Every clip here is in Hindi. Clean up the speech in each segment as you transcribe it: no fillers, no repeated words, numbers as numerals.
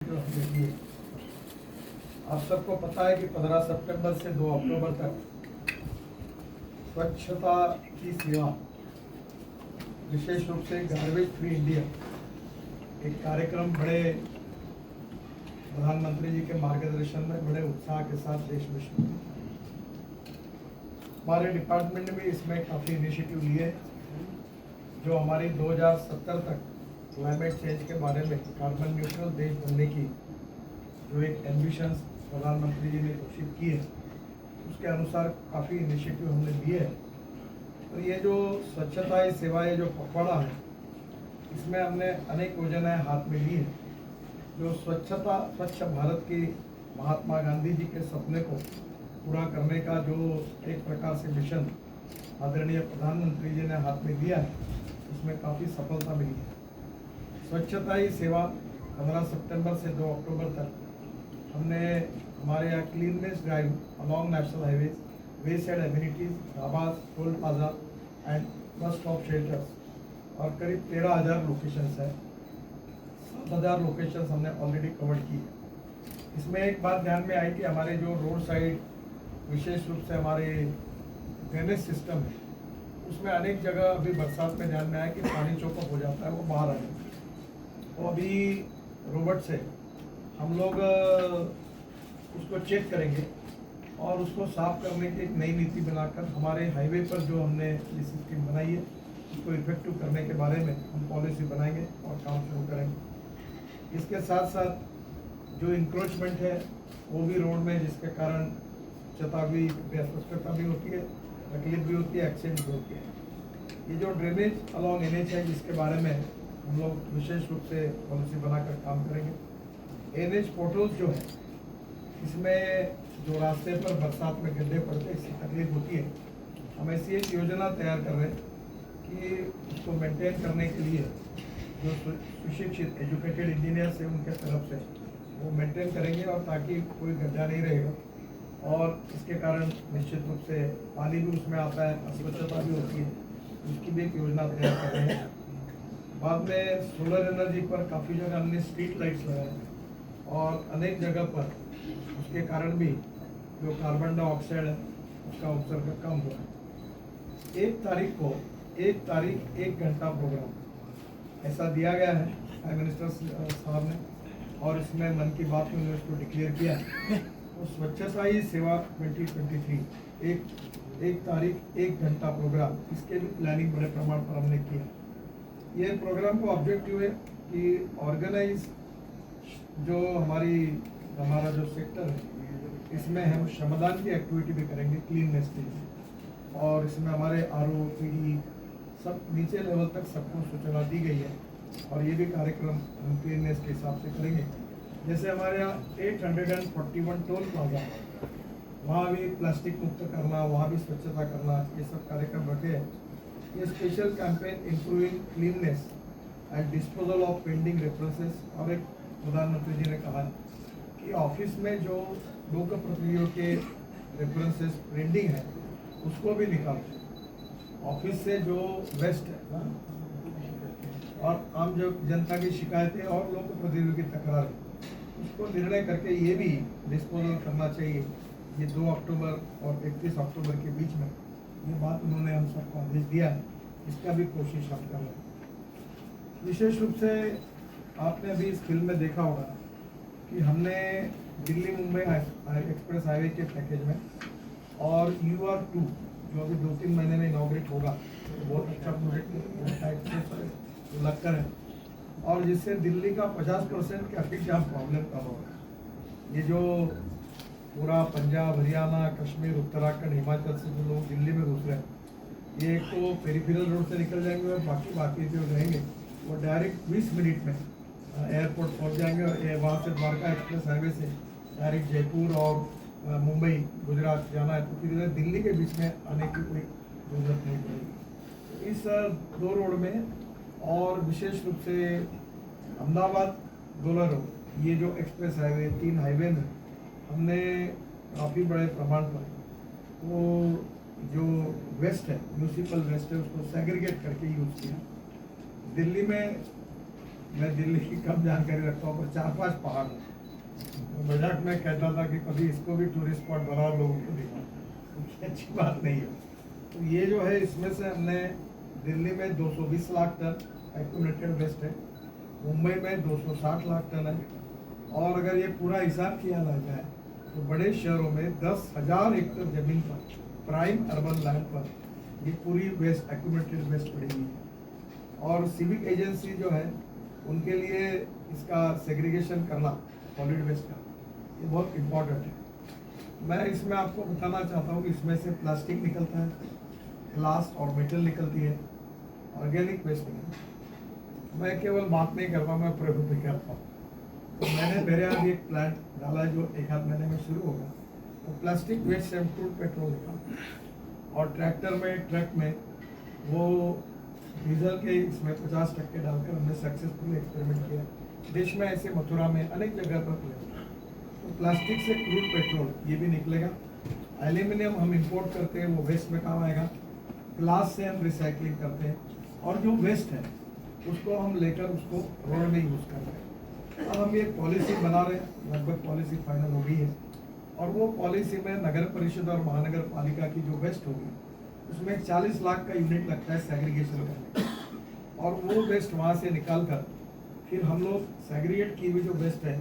देखिए, आप सबको पता है कि 15 सितंबर से 2 अक्टूबर तक स्वच्छता की सेवा, विशेष रूप से गार्बेज फ्री इंडिया, एक कार्यक्रम बड़े प्रधानमंत्री जी के मार्गदर्शन में बड़े उत्साह के साथ देश में शुरू हुआ। हमारे डिपार्टमेंट ने भी इसमें काफ़ी इनिशिएटिव लिए, जो हमारी 2070 तक क्लाइमेट चेंज के बारे में कार्बन न्यूट्रल देश बनने की जो एक एम्बिशन प्रधानमंत्री जी ने घोषित की है, उसके अनुसार काफ़ी इनिशिएटिव हमने लिए हैं। और ये जो स्वच्छता ही सेवा, ये जो पखवाड़ा है, इसमें हमने अनेक योजनाएं हाथ में ली हैं, जो स्वच्छ भारत की महात्मा गांधी जी के सपने को पूरा करने का जो एक प्रकार से मिशन आदरणीय प्रधानमंत्री जी ने हाथ में लिया है, उसमें काफ़ी सफलता मिली है। स्वच्छता ही सेवा 15 सितंबर से 2 अक्टूबर तक हमने हमारे यहाँ cleanness drive along national highways, wayside amenities, dhabas, toll plaza and bus stop shelters और करीब 13,000 लोकेशंस है। 7,000 लोकेशंस हमने ऑलरेडी कवर की है। इसमें एक बात ध्यान में आई कि हमारे जो रोड साइड, विशेष रूप से हमारे ड्रेनेज सिस्टम है, उसमें अनेक जगह अभी बरसात में ध्यान में आया कि पानी चौकअप हो जाता है, वो बाहर आ जाता है। तो अभी रोबोट से हम लोग उसको चेक करेंगे और उसको साफ करने की एक नई नीति बनाकर हमारे हाईवे पर जो हमने ये सिस्टम बनाई है, उसको इफेक्टिव करने के बारे में हम पॉलिसी बनाएंगे और काम शुरू करेंगे। इसके साथ साथ जो इंक्रोचमेंट है वो भी रोड में, जिसके कारण चेतावनी अस्पष्टता भी होती है, तकलीफ भी होती है, एक्सीडेंट भी होती है। ये जो ड्रेनेज अलॉन्ग NH है, जिसके बारे में हम लोग विशेष रूप से पॉलिसी बनाकर काम करेंगे। NH पोर्टल्स जो है, इसमें जो रास्ते पर बरसात में गड्ढे पड़ते हैं, इससे तकलीफ होती है, हम ऐसी एक योजना तैयार कर रहे हैं कि उसको मेंटेन करने के लिए जो सुशिक्षित एजुकेटेड इंजीनियर्स हैं उनके तरफ से वो मेंटेन करेंगे, और ताकि कोई गड्ढा नहीं रहेगा और इसके कारण निश्चित रूप से पानी भी उसमें आता है, अस्वच्छता भी होती है, उसकी भी एक योजना तैयार कर रहे हैं। बाद में सोलर एनर्जी पर काफ़ी जगह हमने स्ट्रीट लाइट्स लगाए और अनेक जगह पर उसके कारण भी जो कार्बन डाइऑक्साइड है उसका उत्सर्ग कम हुआ है। 1 तारीख 1 घंटा प्रोग्राम ऐसा दिया गया है प्राइम मिनिस्टर साहब ने, और इसमें मन की बात में उन्होंने इसको डिक्लेयर किया है। तो स्वच्छता ही सेवा 2023 1 तारीख 1 घंटा प्रोग्राम, इसके भी प्लानिंग बड़े प्रमाण पर हमने किया। ये प्रोग्राम का ऑब्जेक्टिव है कि ऑर्गेनाइज जो हमारा जो सेक्टर है, इसमें हम श्रमदान की एक्टिविटी भी करेंगे क्लीननेस के लिए, और इसमें हमारे RO, PD सब नीचे लेवल तक सबको सूचना दी गई है, और ये भी कार्यक्रम हम क्लीननेस के हिसाब से करेंगे। जैसे हमारे यहाँ 841 टोल प्लाजा, वहाँ भी प्लास्टिक मुक्त करना, वहाँ भी स्वच्छता करना, ये सब कार्यक्रम रखे हैं। ये special campaign improving cleanness and disposal of pending references, और एक प्रधानमंत्री जी ने कहा कि ऑफिस में जो लोक प्रतिनिधियों के रेफरेंसेस पेंडिंग है उसको भी निकालो। ऑफिस से जो वेस्ट है और आम जो जनता की शिकायतें और लोक प्रतिनिधियों की तकरार है, उसको निर्णय करके ये भी डिस्पोजल करना चाहिए। ये 2 अक्टूबर और 31 अक्टूबर के बीच में ये बात उन्होंने हम सबको आदेश दिया है, इसका भी कोशिश हम कर रहे हैं। विशेष रूप से आपने अभी इस फिल्म में देखा होगा कि हमने दिल्ली मुंबई एक्सप्रेस हाईवे के पैकेज में और UR2 जो अभी 2-3 महीने में इनॉग्रेट होगा, तो बहुत अच्छा प्रोजेक्ट लगकर है, और जिससे दिल्ली का 50% ट्रैफिक जाम प्रॉब्लम कम होगा। ये जो पूरा पंजाब, हरियाणा, कश्मीर, उत्तराखंड, हिमाचल से जो लोग दिल्ली में घुस रहे हैं, ये एक तो पेरिफेरल रोड से निकल जाएंगे और बाकी जो रहेंगे वो डायरेक्ट 20 मिनट में एयरपोर्ट पहुंच जाएंगे, और वहाँ से द्वारका एक्सप्रेस हाईवे से डायरेक्ट जयपुर और मुंबई, गुजरात जाना है, तो फिर दिल्ली के बीच में आने की कोई जरूरत नहीं पड़ेगी। इस 2 रोड में, और विशेष रूप से अहमदाबाद गोलारो, ये जो एक्सप्रेस हाईवे 3 हाईवे में हमने काफ़ी बड़े प्रमाण पर वो जो वेस्ट है, म्यूनिसिपल वेस्ट है, उसको सेग्रीगेट करके यूज़ किया। दिल्ली में मैं दिल्ली की कम जानकारी रखता हूँ, पर 4-5 पहाड़ हैं। तो मजाक में कहता था कि कभी इसको भी टूरिस्ट स्पॉट बनाओ, लोगों को दिखाओ। अच्छी बात नहीं है। तो ये जो है, इसमें से हमने दिल्ली में 220 लाख टन एक्यूमुलेटेड वेस्ट है, मुंबई में 260 लाख टन है, और अगर ये पूरा हिसाब किया ना जाए तो बड़े शहरों में 10,000 एकड़ जमीन पर, प्राइम अर्बन लैंड पर, ये पूरी वेस्ट एक्यूमुलेटेड वेस्ट पड़ी हुई है। और सिविक एजेंसी जो है, उनके लिए इसका सेग्रीगेशन करना सॉलिड वेस्ट का, ये बहुत इम्पोर्टेंट है। मैं इसमें आपको बताना चाहता हूँ कि इसमें से प्लास्टिक निकलता है, ग्लास और मेटल निकलती है, ऑर्गेनिक वेस्ट निकलता है। मैं केवल बात नहीं करता, मैं प्रयोग भी करता हूँ। तो मैंने मेरे यहाँ भी एक प्लांट डाला है जो 1-8 महीने में शुरू होगा। तो प्लास्टिक वेस्ट से हम क्रूड पेट्रोल निकालते, और ट्रैक्टर में, ट्रक में वो डीजल के इसमें 50% डालकर हमने सक्सेसफुली एक्सपेरिमेंट किया। देश में ऐसे मथुरा में अनेक जगह पर किया। तो प्लास्टिक से क्रूड पेट्रोल ये भी निकलेगा। एल्यूमिनियम हम इंपोर्ट करते हैं, वो वेस्ट में काम आएगा। ग्लास से हम रिसाइकलिंग करते हैं, और जो वेस्ट है उसको हम लेकर उसको रोड में यूज़ करते हैं। अब हम ये पॉलिसी बना रहे हैं, लगभग पॉलिसी फाइनल हो गई है, और वो पॉलिसी में नगर परिषद और महानगर पालिका की जो वेस्ट होगी, उसमें 40 लाख का यूनिट लगता है सेग्रीगेशन करने, और वो वेस्ट वहाँ से निकाल कर फिर हम लोग सेग्रीगेट की हुई जो वेस्ट है,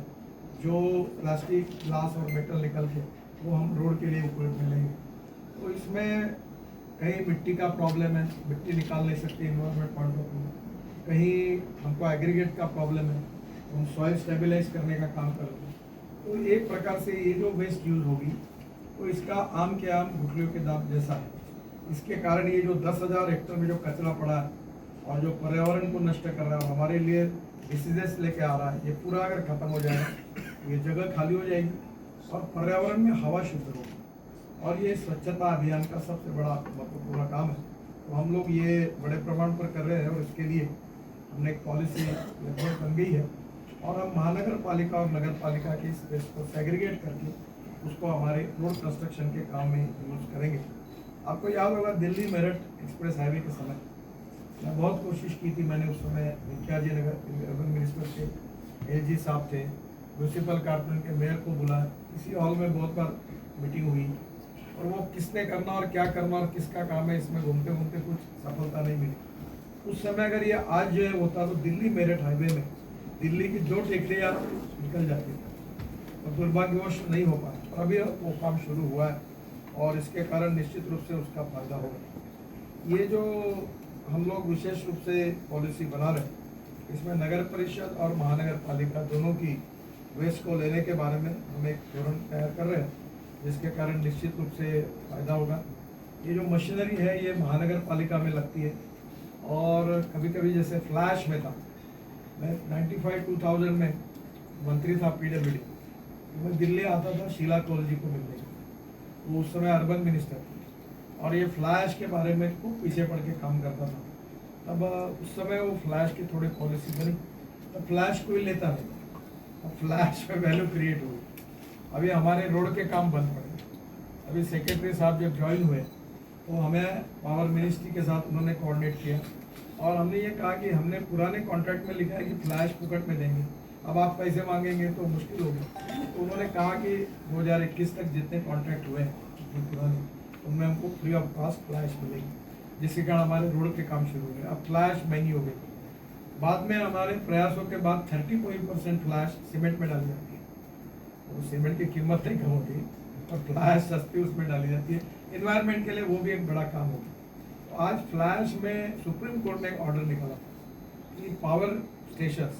जो प्लास्टिक, ग्लास और मेटल निकल के, वो हम रोड के लिए उपयोग में लेंगे। तो इसमें कहीं मिट्टी का प्रॉब्लम है, मिट्टी निकाल नहीं सकते इन्वायरमेंट पॉइंट ऑफ व्यू, कहीं हमको एग्रीगेट का प्रॉब्लम है, हम सॉइल स्टेबलाइज करने का काम कर रहे हैं। तो एक प्रकार से ये जो वेस्ट यूज होगी, तो इसका आम के आम गुठलियों के दाम जैसा है। इसके कारण ये जो 10,000 हेक्टेयर में जो कचरा पड़ा है, और जो पर्यावरण को नष्ट कर रहा है और हमारे लिए डिसीजेस लेके आ रहा है, ये पूरा अगर खत्म हो जाएगा, ये जगह खाली हो जाएगी, और पर्यावरण में हवा शुद्ध होगी। और ये स्वच्छता अभियान का सबसे बड़ा महत्वपूर्ण काम है। तो हम लोग ये बड़े प्रमाण पर कर रहे हैं, और इसके लिए हमने एक पॉलिसी लगभग बन गई है, और हम महानगर पालिका और नगर पालिका की स्पेस को सेग्रीगेट करके उसको हमारे रोड कंस्ट्रक्शन के काम में यूज करेंगे। आपको याद होगा, दिल्ली मेरठ एक्सप्रेस हाईवे के समय मैं बहुत कोशिश की थी। मैंने उस समय मुखियाजी नगर अर्बन मिनिस्टर थे, एलजी साहब थे, म्यूनसिपल कॉर्पोरेशन के मेयर को बुलाया, इसी हॉल में बहुत बार मीटिंग हुई, और वो किसने करना और क्या करना और किसका काम है, इसमें घूमते घूमते कुछ सफलता नहीं मिली। उस समय अगर ये आज जो है होता, तो दिल्ली मेरठ हाईवे में दिल्ली की 2 टेकरियाँ निकल जाती थी, और दुर्भाग्यवश नहीं हो पाया। और अभी वो काम शुरू हुआ है, और इसके कारण निश्चित रूप से उसका फायदा होगा। ये जो हम लोग विशेष रूप से पॉलिसी बना रहे हैं, इसमें नगर परिषद और महानगर पालिका दोनों की वेस्ट को लेने के बारे में हम एक धोरण तैयार कर रहे हैं, जिसके कारण निश्चित रूप से फायदा होगा। ये जो मशीनरी है, ये महानगर पालिका में लगती है, और कभी कभी जैसे फ्लैश में था, मैं 95-2000 में मंत्री था PWD, तो मैं दिल्ली आता था शीला कौल जी को मिलने, वो उस समय अर्बन मिनिस्टर थे, और ये फ्लैश के बारे में खूब पीछे पड़ के काम करता था। तब उस समय वो फ्लैश की थोड़ी पॉलिसी बनी, तब फ्लैश कोई लेता नहीं, अब फ्लैश में वैल्यू क्रिएट हुई। अभी हमारे रोड के काम बंद पड़े। अभी सेक्रेटरी साहब जब ज्वाइन हुए, तो हमें पावर मिनिस्ट्री के साथ उन्होंने कोऑर्डिनेट किया, और हमने ये कहा कि हमने पुराने कॉन्ट्रैक्ट में लिखा है कि फ्लैश फुकट में देंगे, अब आप पैसे मांगेंगे तो मुश्किल होगी। तो उन्होंने कहा कि 2021 तक जितने कॉन्ट्रैक्ट हुए हैं पुराने, उनमें हमको फ्री ऑफ कॉस्ट फ्लैश मिलेगी, जिसके कारण हमारे रोड के काम शुरू हो गए। अब फ्लैश महंगी हो गई। बाद में हमारे प्रयासों के बाद 30% फ्लैश सीमेंट में डाली जाती है, वो सीमेंट की कीमत नहीं कम होती, और फ्लैश सस्ती उसमें डाली जाती है। इन्वायरमेंट के लिए वो भी एक बड़ा काम होगा। तो आज फ्लैश में सुप्रीम कोर्ट ने एक ऑर्डर निकाला कि पावर स्टेशन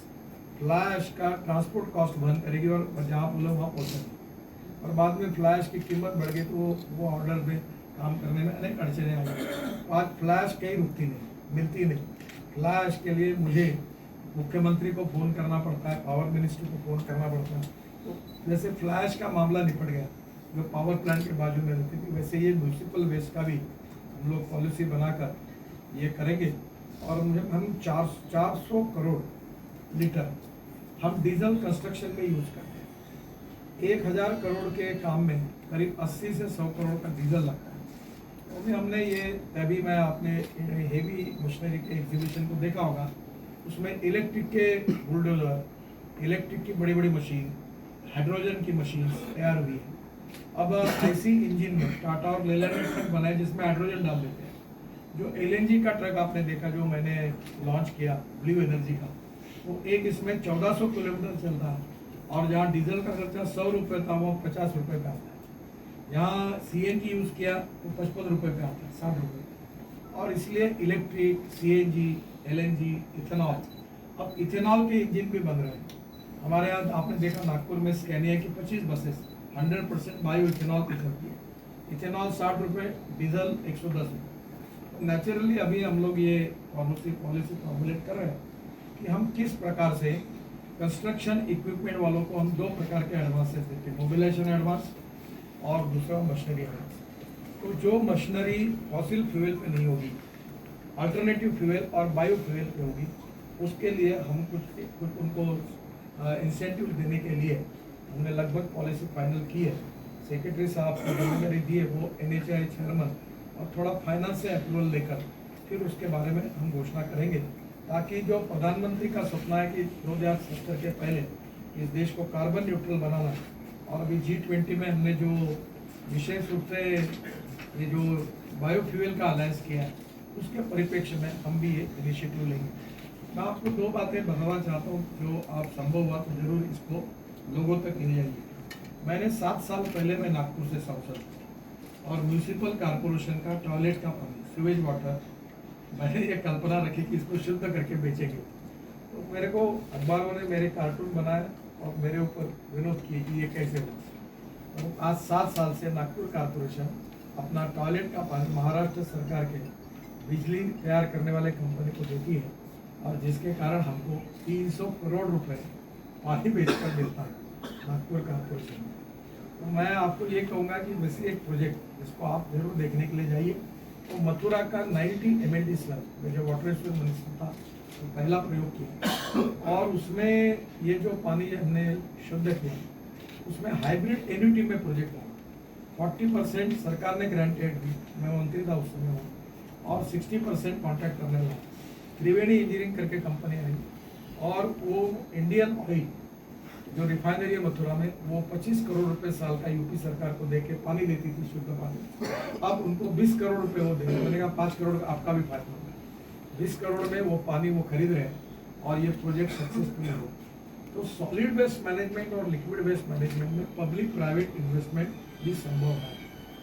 फ्लैश का ट्रांसपोर्ट कॉस्ट वहन करेगी, और जहाँ बोले वहाँ पहुँचेगी। और बाद में फ्लैश की कीमत बढ़ गई, तो वो ऑर्डर पे काम करने में अनेक अड़चने आ गई। तो आज फ्लैश कहीं रुकती नहीं, मिलती नहीं। फ्लैश के लिए मुझे मुख्यमंत्री को फ़ोन करना पड़ता है, पावर मिनिस्ट्री को फ़ोन करना पड़ता है। तो जैसे फ्लैश का मामला निपट गया, जो पावर प्लांट के बाजू में रहती थी, वैसे ये म्यूनसिपल वेस्ट का भी हम लोग पॉलिसी बनाकर ये करेंगे। और हम 400 करोड़ लीटर हम डीजल कंस्ट्रक्शन में यूज़ करते हैं। 1000 करोड़ के काम में करीब 80 से 100 करोड़ का डीजल लगता है। तो भी हमने ये, अभी मैं आपने हेवी मशीनरी के एग्जीबिशन को देखा होगा, उसमें इलेक्ट्रिक के बुलडोजर, इलेक्ट्रिक की बड़ी बड़ी मशीन, हाइड्रोजन की मशीन तैयार हुई है। अब ऐसी इंजन में टाटा और लेलैंड ने ट्रक बनाए जिसमें हाइड्रोजन डाल देते हैं। जो एलएनजी का ट्रक आपने देखा जो मैंने लॉन्च किया ब्लू एनर्जी का, वो एक इसमें 1400 किलोमीटर चलता है, और जहाँ डीजल का खर्चा 100 रुपये था वो 50 रुपये पे आता है। यहाँ सीएनजी यूज़ किया तो 55 रुपये पे आता है, 60 रुपये। और इसलिए इलेक्ट्रिक, सीएनजी, एलएनजी, इथेनॉल, अब इथेनॉल के इंजन भी बन रहे हैं हमारे यहाँ। आपने देखा नागपुर में स्कैनिया की 25 बसेस 100% बायो इथेनॉल की चलती है। इथेनॉल 60 रुपये, डीजल 110 रुपये। नेचुरली अभी हम लोग ये पॉलिसी फॉर्मुलेट कर रहे हैं कि हम किस प्रकार से कंस्ट्रक्शन इक्विपमेंट वालों को हम 2 प्रकार के एडवांसेस देते हैं, मोबिलाइजेशन एडवांस और दूसरा मशीनरी एडवांस। तो जो मशीनरी फॉसिल फ्यूल पे नहीं होगी, अल्टरनेटिव फ्यूल और बायो फ्यूल पे होगी, उसके लिए हम कुछ उनको इंसेंटिव देने के लिए हमने लगभग पॉलिसी फाइनल की है। सेक्रेटरी साहब को जिम्मेदारी दी है, वो NHAI चेयरमैन और थोड़ा फाइनेंस से अप्रूवल लेकर फिर उसके बारे में हम घोषणा करेंगे, ताकि जो प्रधानमंत्री का सपना है कि 2070 के पहले इस देश को कार्बन न्यूट्रल बनाना, और अभी G20 में हमने जो विशेष रूप से ये जो बायोफ्यूल का अलायंस किया है, उसके परिप्रेक्ष्य में हम भी ये इनिशिएटिव लेंगे। मैं आपको 2 बातें बताना चाहता हूँ, जो आप संभव हुआ तो जरूर इसको लोगों तक ले जाइए। मैंने 7 साल पहले मैं नागपुर से सांसद और म्यूनिसिपल कॉरपोरेशन का टॉयलेट का पानी, सीवेज वाटर, मैंने ये कल्पना रखी कि इसको शुद्ध करके बेचेंगे। तो मेरे को अखबारों ने मेरे कार्टून बनाया और मेरे ऊपर विरोध किए कि ये कैसे हो। तो आज 7 साल से नागपुर कॉरपोरेशन अपना टॉयलेट का पानी महाराष्ट्र सरकार के बिजली तैयार करने वाले कंपनी को देती है, और जिसके कारण हमको 300 करोड़ रुपए पानी बेचकर मिलता है नागपुर कॉरपोरेशन में। तो मैं आपको ये कहूँगा कि वैसे एक प्रोजेक्ट जिसको आप जरूर देखने के लिए जाइए, तो मथुरा का 90 MLD स्लग में जो वाटर रिसोर्स मिनिस्टर था तो पहला प्रयोग किया, और उसमें ये जो पानी हमने शुद्ध किया उसमें हाइब्रिड एन्युटी में प्रोजेक्ट हुआ। 40% सरकार ने ग्रांटेड दी, मैं मंत्री था उस समय, और 60% कॉन्ट्रैक्ट करने लगा। त्रिवेणी इंजीनियरिंग करके कंपनी आई, और वो इंडियन ऑयल जो रिफाइनरी है मथुरा में, वो 25 करोड़ रुपए साल का यूपी सरकार को देके पानी देती थी, शुद्ध पानी। अब उनको 20 करोड़ रुपए वो देंगे, मैंने कहा 5 करोड़ आपका भी फायदा होगा। 20 करोड़ में वो पानी वो खरीद रहे हैं, और ये प्रोजेक्ट सक्सेसफुल हो। तो सॉलिड वेस्ट मैनेजमेंट और लिक्विड वेस्ट मैनेजमेंट में पब्लिक प्राइवेट इन्वेस्टमेंट भी संभव है,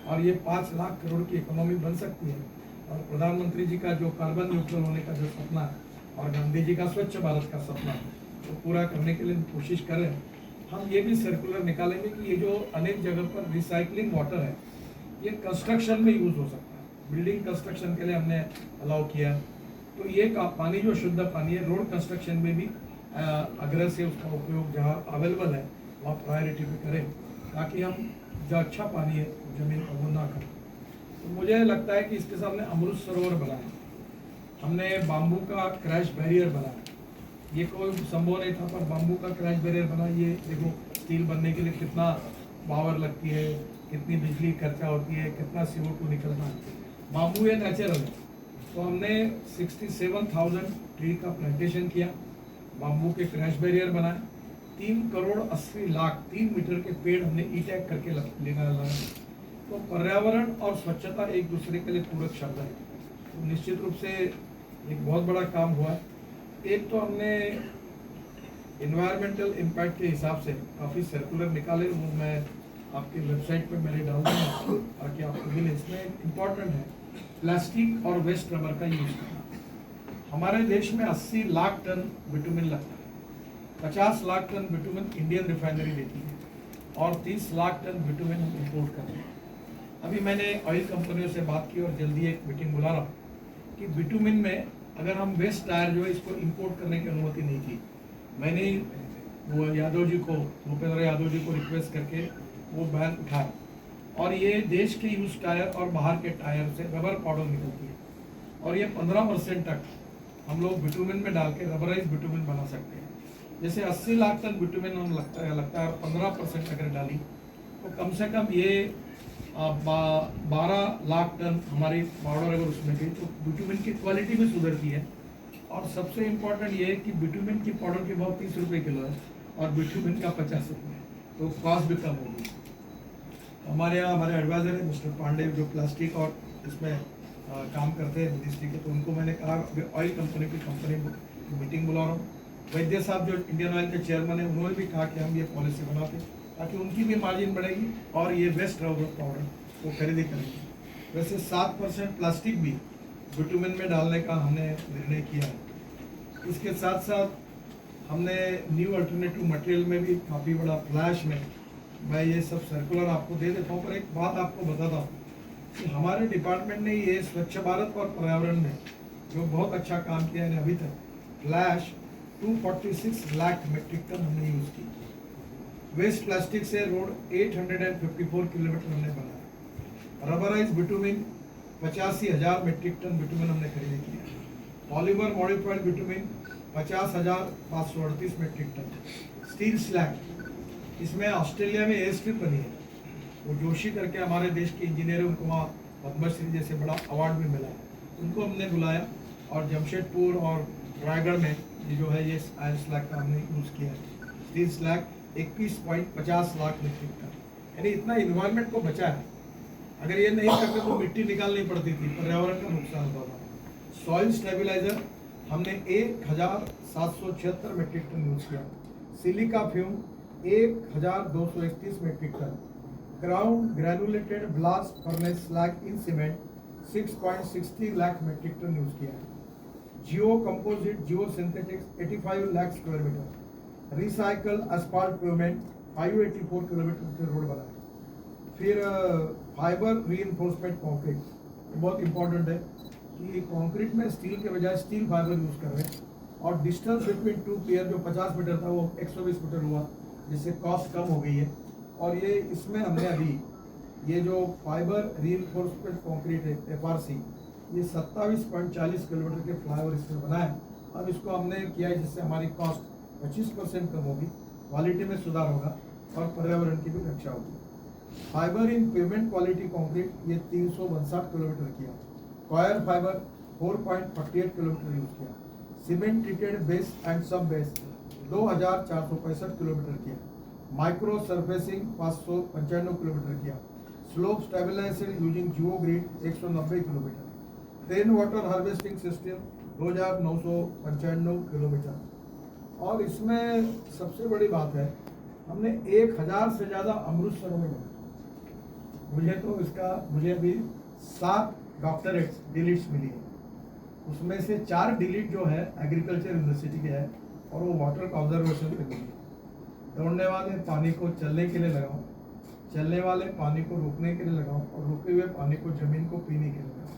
और ये 5 लाख करोड़ की इकोनॉमी बन सकती है। और प्रधानमंत्री जी का जो कार्बन न्यूट्रल होने का जो सपना है, और गांधी जी का स्वच्छ भारत का सपना है, तो पूरा करने के लिए कोशिश करें। हम ये भी सर्कुलर निकालेंगे कि ये जो अनेक जगह पर रिसाइकलिंग वाटर है, ये कंस्ट्रक्शन में यूज हो सकता है। बिल्डिंग कंस्ट्रक्शन के लिए हमने अलाउ किया, तो ये पानी जो शुद्ध पानी है, रोड कंस्ट्रक्शन में भी आग्रह से उसका उपयोग जहाँ अवेलेबल है वहाँ प्रायोरिटी पे करें, ताकि हम जो अच्छा पानी है जमीन पर वो ना करें। तो मुझे लगता है कि इसके सामने अमृत सरोवर बनाया, हमने बाम्बू का क्रैश बैरियर बनाया। ये कोई संभव नहीं था, पर बाम्बू का क्रैश बैरियर बना। ये देखो स्टील बनने के लिए कितना पावर लगती है, कितनी बिजली खर्चा होती है, कितना CO2 निकलता है। बाम्बू ये नेचुरल है, तो हमने 67,000 ट्री का प्लांटेशन किया, बाम्बू के क्रैश बैरियर बनाए, 3 करोड़ 80 लाख 3 मीटर के पेड़ हमने ई-टैग करके लगाया। तो पर्यावरण और स्वच्छता एक दूसरे के लिए पूरक शब्द है, तो निश्चित रूप से एक बहुत बड़ा काम हुआ है। एक तो हमने इन्वायरमेंटल इम्पैक्ट के हिसाब से काफ़ी सर्कुलर निकाले, वो मैं आपकी वेबसाइट पर मैंने डाल दूँगा ताकि आपको मिले। इसमें इम्पॉर्टेंट है प्लास्टिक और वेस्ट रबर का यूज़ करना। हमारे देश में 80 लाख टन बिटुमिन लगता है, 50 lakh ton bitumen Indian refinery देती है, और 30 लाख टन बिटुमिन हम इम्पोर्ट कर रहे हैं। अभी मैंने ऑयल कंपनियों से बात की और जल्दी एक मीटिंग बुला रहा हूँ कि बिटुमिन में अगर हम वेस्ट टायर जो है इसको इंपोर्ट करने की अनुमति नहीं थी। मैंने वो यादव जी को, भूपेंद्र यादव जी को रिक्वेस्ट करके वो बैन उठाया, और ये देश के यूज टायर और बाहर के टायर से रबर पाउडर निकलती है, और ये 15% तक हम लोग बिटुमिन में डाल के रबराइज बिटुमिन बना सकते हैं। जैसे 80 लाख टन बिटुमिन हम लगता है 15% अगर डाली तो कम से कम ये 12 लाख टन हमारी पाउडर अगर उसमें गई तो बिटुमिन की क्वालिटी भी सुधरती है, और सबसे इम्पोर्टेंट ये है कि बिटुमिन की पाउडर के भाव 30 रुपये किलो है और बिटुमिन का 50 रुपये, तो कॉस्ट भी कम होगी। हमारे यहाँ हमारे एडवाइजर है मिस्टर पांडे, जो प्लास्टिक और इसमें काम करते हैं मिनिस्ट्री के, तो उनको मैंने कहा ऑयल कंपनी की मीटिंग बुला रहा हूँ। वैद्य साहब जो इंडियन ऑयल के चेयरमैन है, उन्होंने भी कहा कि हम ये पॉलिसी बनाते ताकि उनकी भी मार्जिन बढ़ेगी और ये वेस्ट रबर पाउडर वो खरीदी करेंगे। वैसे 7% प्लास्टिक भी बिटुमिन में डालने का हमने निर्णय किया है। इसके साथ साथ हमने न्यू अल्टरनेटिव मटेरियल में भी काफ़ी बड़ा फ्लैश में, मैं ये सब सर्कुलर आपको दे देता हूँ, पर एक बात आपको बताता हूँ कि हमारे डिपार्टमेंट ने ये स्वच्छ भारत और पर्यावरण में जो बहुत अच्छा काम किया है अभी तक, फ्लैश 246 लाख मेट्रिक टन हमने यूज़ की। वेस्ट प्लास्टिक से रोड 854 किलोमीटर हमने बनाया। Rubberise bitumen 85,000 metric ton bitumen हमने खरीदी किया। Polymer modified bitumen 50,538 metric ton. Steel slag, इसमें ऑस्ट्रेलिया में एयर स्ट्रिप बनी है, वो जोशी करके हमारे देश के इंजीनियर है, उनको वहाँ पद्मश्री जैसे बड़ा अवार्ड भी मिला है, उनको हमने बुलाया और जमशेदपुर और रायगढ़ में ये जो है ये आयरन स्लैग का हमने यूज़ किया है। Steel slag 21.50 lakh metric ton, यानी इतना इन्वायरमेंट को बचा है। अगर ये नहीं करते तो मिट्टी निकालनी पड़ती थी, पर्यावरण का नुकसान होता था। सॉइल स्टेबलाइजर हमने 1,776 मेट्रिक टन यूज़ किया। Silica fume 1,231 metric ton. Ground granulated blast furnace slag in cement 6.60 lakh metric ton use किया है। Geo composite geo synthetics 85 lakh square metre. Recycle asphalt pavement 584 kilometre के रोड बना है। फिर फाइबर रीइंफोर्समेंट कंक्रीट, बहुत इंपॉर्टेंट है कि कंक्रीट में स्टील के बजाय स्टील फाइबर यूज़ कर रहे हैं और डिस्टेंस बिटवीन टू पियर जो 50 मीटर था वो 120 मीटर हुआ, जिससे कॉस्ट कम हो गई है। और ये इसमें हमने अभी ये जो फाइबर रीइंफोर्समेंट कंक्रीट है FRC, ये 27.40 किलोमीटर के फ्लाईओवर इसमें बना है। अब इसको हमने किया है जिससे हमारी कॉस्ट 25% कम होगी, क्वालिटी में सुधार होगा और पर्यावरण की भी रक्षा होगी। Fibre in pavement quality concrete ये 359 किलोमीटर किया। कॉयर फाइबर 4.48 किलोमीटर यूज किया। Cement treated base and sub base 2,465 kilometre किया। माइक्रो सरफेसिंग 595 किलोमीटर किया। Slope stabilisation using geo grid 190 kilometre. Rain water harvesting system 2,995 kilometre. और इसमें सबसे बड़ी बात है, हमने 1,000 से ज़्यादा अमृत सरोवर बनाए। मुझे अभी 7 डॉक्टरेट्स डिलीट्स मिली है, उसमें से 4 डिलीट जो है एग्रीकल्चर यूनिवर्सिटी के है और वो वाटर कंजर्वेशन पे मिली है। दौड़ने वाले पानी को चलने के लिए लगाओ, चलने वाले पानी को रुकने के लिए लगाओ और रुके हुए पानी को जमीन को पीने के लिए लगाओ।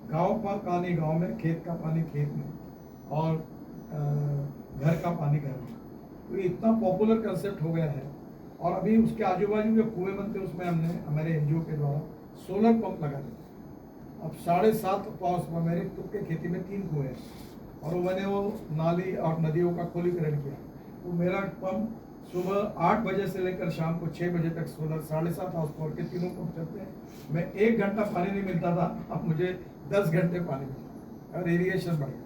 गाँव का पानी गाँव में, खेत का पानी खेत में और घर का पानी घर में। तो इतना पॉपुलर कंसेप्ट हो गया है। और अभी उसके आजू बाजू जो कुएं बनते हैं उसमें हमने हमारे NGO के द्वारा सोलर पंप लगा दिए। अब 7.5 पास में मेरे खुद के खेती में 3 कुएं हैं और मैंने वो नाली और नदियों का खोलीकरण किया। तो मेरा पंप सुबह 8 बजे से लेकर शाम को 6 बजे तक सोलर 7.5 हाउस पावर के तीनों पंप चलते हैं। मैं 1 घंटा पानी नहीं मिलता था, अब मुझे 10 घंटे पानी मिलता है और एरिगेशन बढ़ गया।